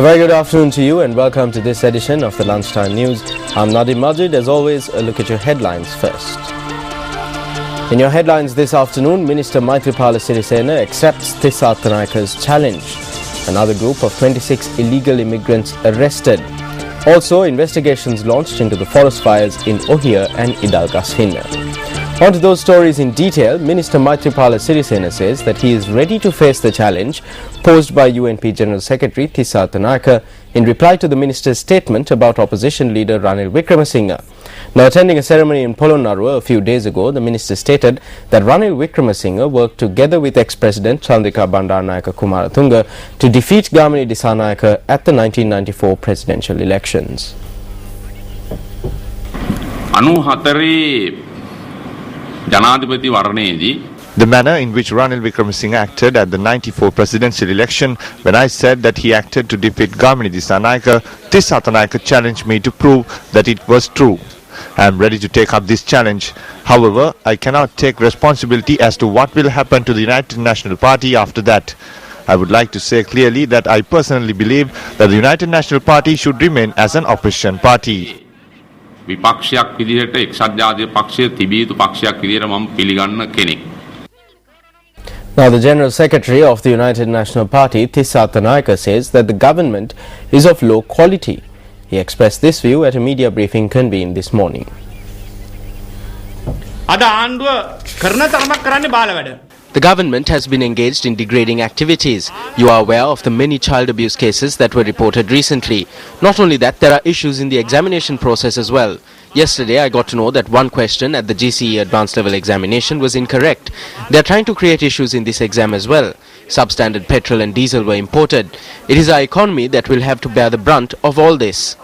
A very good afternoon to you and welcome to this edition of the Lunchtime News. I'm Nadim Majid. As always, a look at your headlines first. In your headlines this afternoon, Minister Maithripala Sirisena accepts Tissa Tanaika's challenge. Another group of 26 illegal immigrants arrested. Also, investigations launched into the forest fires in Ohia and Idalgashinna. On to those stories in detail, Minister Maithripala Sirisena says that he is ready to face the challenge posed by UNP General Secretary Tissa Tanaika in reply to the minister's statement about opposition leader Ranil Wickremesinghe. Now, attending a ceremony in Polonnaruwa a few days ago, the minister stated that Ranil Wickremesinghe worked together with ex-president Chandrika Bandaranaike Kumaratunga to defeat Gamini Dissanayake at the 1994 presidential elections. The manner in which Ranil Wickremesinghe acted at the 94 presidential election, when I said that he acted to defeat Gamini Dissanayake, Tissa Tanaika challenged me to prove that it was true. I am ready to take up this challenge. However, I cannot take responsibility as to what will happen to the United National Party after that. I would like to say clearly that I personally believe that the United National Party should remain as an opposition party. Now, the General Secretary of the United National Party, Tissa Tanaika, says that the government is of low quality. He expressed this view at a media briefing convened this morning. The government has been engaged in degrading activities. You are aware of the many child abuse cases that were reported recently. Not only that, there are issues in the examination process as well. Yesterday, I got to know that one question at the GCE advanced level examination was incorrect. They are trying to create issues in this exam as well. Substandard petrol and diesel were imported. It is our economy that will have to bear the brunt of all this.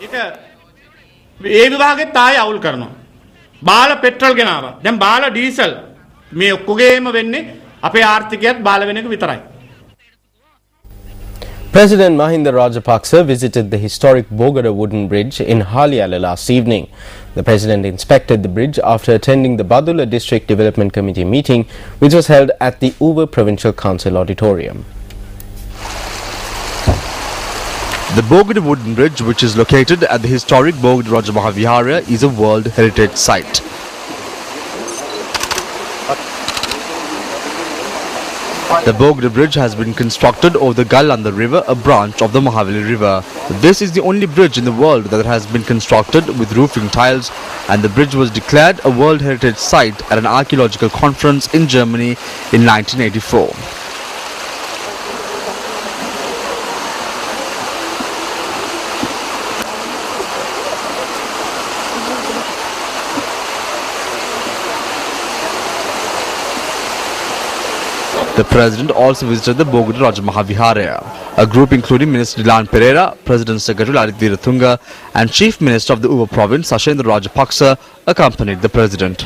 President Mahinda Rajapaksa visited the historic Bogut wooden bridge in Haliala last evening. The president inspected the bridge after attending the Badula District Development Committee meeting, which was held at the Uva Provincial Council Auditorium. The Bogut wooden bridge, which is located at the historic Bogut Rajamahavihara, is a World Heritage Site. The Bogut bridge has been constructed over the Gallanda River, a branch of the Mahavali River. This is the only bridge in the world that has been constructed with roofing tiles, and the bridge was declared a World Heritage Site at an archaeological conference in Germany in 1984. The president also visited the Bogut Rajamahavihara. A group including Minister Dilan Pereira, President Secretary Lalit Veeratunga and Chief Minister of the Uva Province Sashendra Rajapaksa accompanied the president.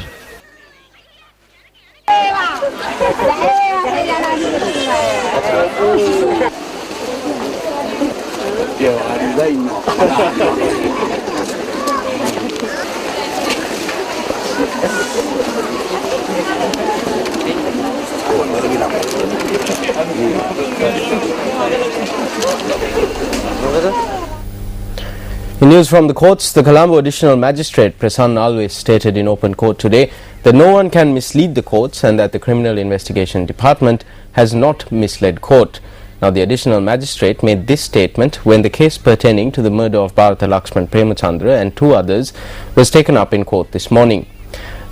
In news from the courts, the Colombo Additional Magistrate Prasanna Alves stated in open court today that no one can mislead the courts and that the Criminal Investigation Department has not misled court. Now, the Additional Magistrate made this statement when the case pertaining to the murder of Bharata Lakshman Premachandra and two others was taken up in court this morning.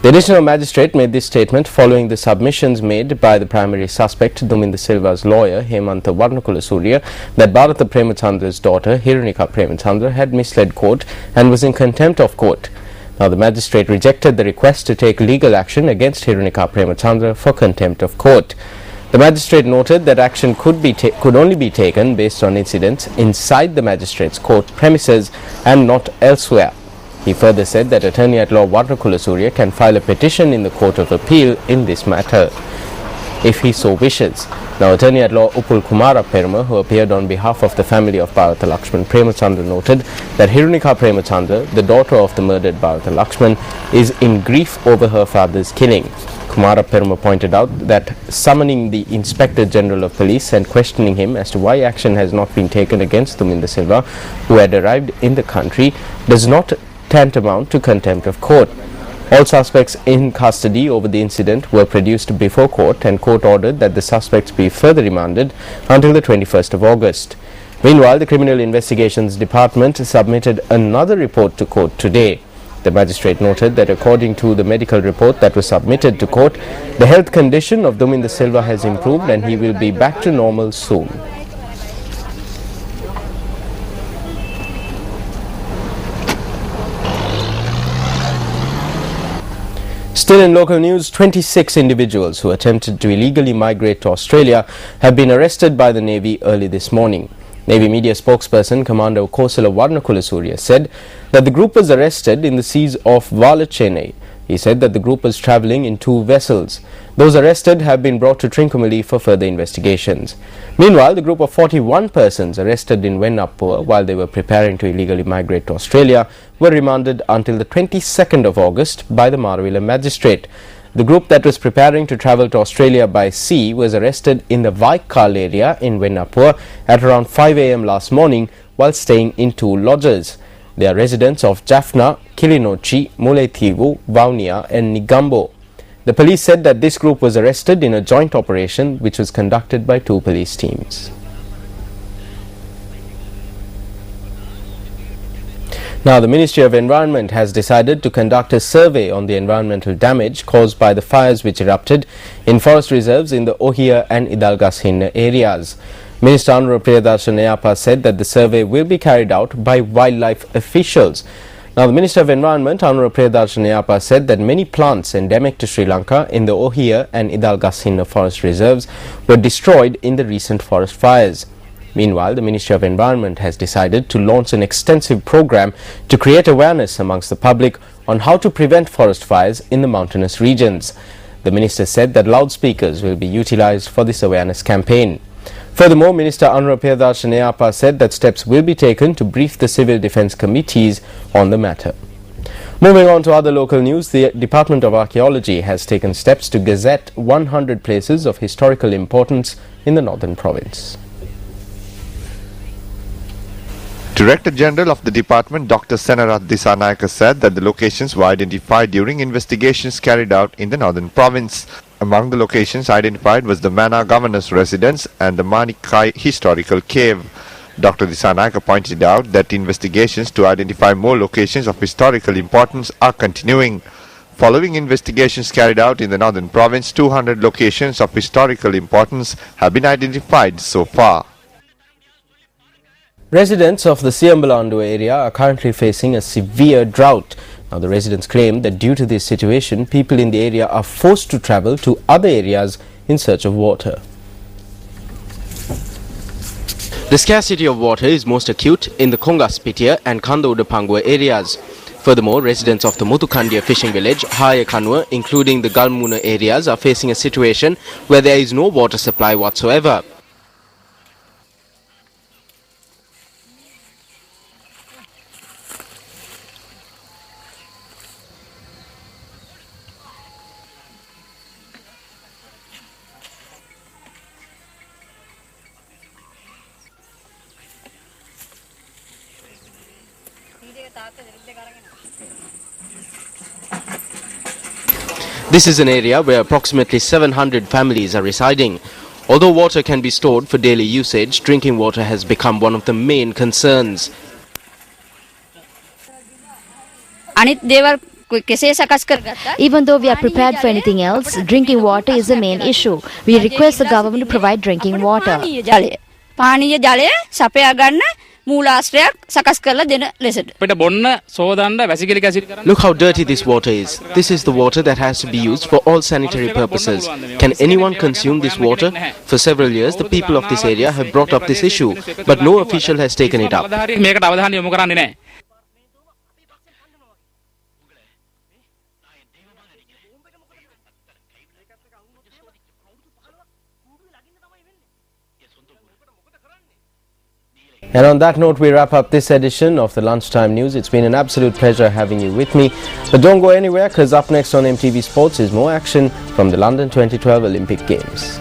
The Additional Magistrate made this statement following the submissions made by the primary suspect, Duminda Silva's lawyer, Hemantha Varnakulasuriya, that Bharata Premachandra's daughter, Hirunika Premachandra, had misled court and was in contempt of court. Now, the magistrate rejected the request to take legal action against Hirunika Premachandra for contempt of court. The magistrate noted that action could only be taken based on incidents inside the magistrate's court premises and not elsewhere. He further said that Attorney-at-Law Varnakulasuriya can file a petition in the Court of Appeal in this matter, if he so wishes. Now, Attorney-at-Law Uppul Kumara Peruma, who appeared on behalf of the family of Bharata Lakshman Premachandra, noted that Hirunika Premachandra, the daughter of the murdered Bharata Lakshman, is in grief over her father's killing. Kumara Peruma pointed out that summoning the Inspector General of Police and questioning him as to why action has not been taken against Duminda Silva, who had arrived in the country, does not tantamount to contempt of court. All suspects in custody over the incident were produced before court, and court ordered that the suspects be further remanded until the 21st of August. Meanwhile, the Criminal Investigations Department submitted another report to court today. The magistrate noted that according to the medical report that was submitted to court, the health condition of Duminda Silva has improved and he will be back to normal soon. Still in local news, 26 individuals who attempted to illegally migrate to Australia have been arrested by the Navy early this morning. Navy media spokesperson Commander Kosala Warnakulasuriya said that the group was arrested in the seas off Vala, Chennai. He said that the group was travelling in 2 vessels. Those arrested have been brought to Trincomalee for further investigations. Meanwhile, the group of 41 persons arrested in Wenapur while they were preparing to illegally migrate to Australia were remanded until the 22nd of August by the Maravilla magistrate. The group that was preparing to travel to Australia by sea was arrested in the Vaikal area in Wenapur at around 5 a.m. last morning while staying in 2 lodges. They are residents of Jaffna, Kilinochi, Mulethivu, Vaunia and Nigambo. The police said that this group was arrested in a joint operation which was conducted by 2 police teams. Now, the Ministry of Environment has decided to conduct a survey on the environmental damage caused by the fires which erupted in forest reserves in the Ohia and Idalgashin areas. Minister Anura Priyadarshan said that the survey will be carried out by wildlife officials. Now, the Minister of Environment, Anura Priyadarshan said that many plants endemic to Sri Lanka in the Ohia and Idalgashin forest reserves were destroyed in the recent forest fires. Meanwhile, the Ministry of Environment has decided to launch an extensive program to create awareness amongst the public on how to prevent forest fires in the mountainous regions. The minister said that loudspeakers will be utilized for this awareness campaign. Furthermore, Minister Anura Priyadarshan said that steps will be taken to brief the civil defence committees on the matter. Moving on to other local news, the Department of Archaeology has taken steps to gazette 100 places of historical importance in the northern province. Director General of the Department, Dr. Senarath Disanayaka, said that the locations were identified during investigations carried out in the northern province. Among the locations identified was the Mana Governor's residence and the Manikai Historical Cave. Dr. Disanayaka pointed out that investigations to identify more locations of historical importance are continuing. Following investigations carried out in the northern province, 200 locations of historical importance have been identified so far. Residents of the Siambalandu area are currently facing a severe drought. Now, the residents claim that due to this situation, people in the area are forced to travel to other areas in search of water. The scarcity of water is most acute in the Kongaspitia and Kandodapangua areas. Furthermore, residents of the Mutukandia fishing village, Hayakanua, including the Galmuna areas, are facing a situation where there is no water supply whatsoever. This is an area where approximately 700 families are residing. Although water can be stored for daily usage, drinking water has become one of the main concerns. Even though we are prepared for anything else, drinking water is the main issue. We request the government to provide drinking water. Look how dirty this water is. This is the water that has to be used for all sanitary purposes. Can anyone consume this water? For several years, the people of this area have brought up this issue, but no official has taken it up. And on that note, we wrap up this edition of the Lunchtime News. It's been an absolute pleasure having you with me. But don't go anywhere, because up next on MTV Sports is more action from the London 2012 Olympic Games.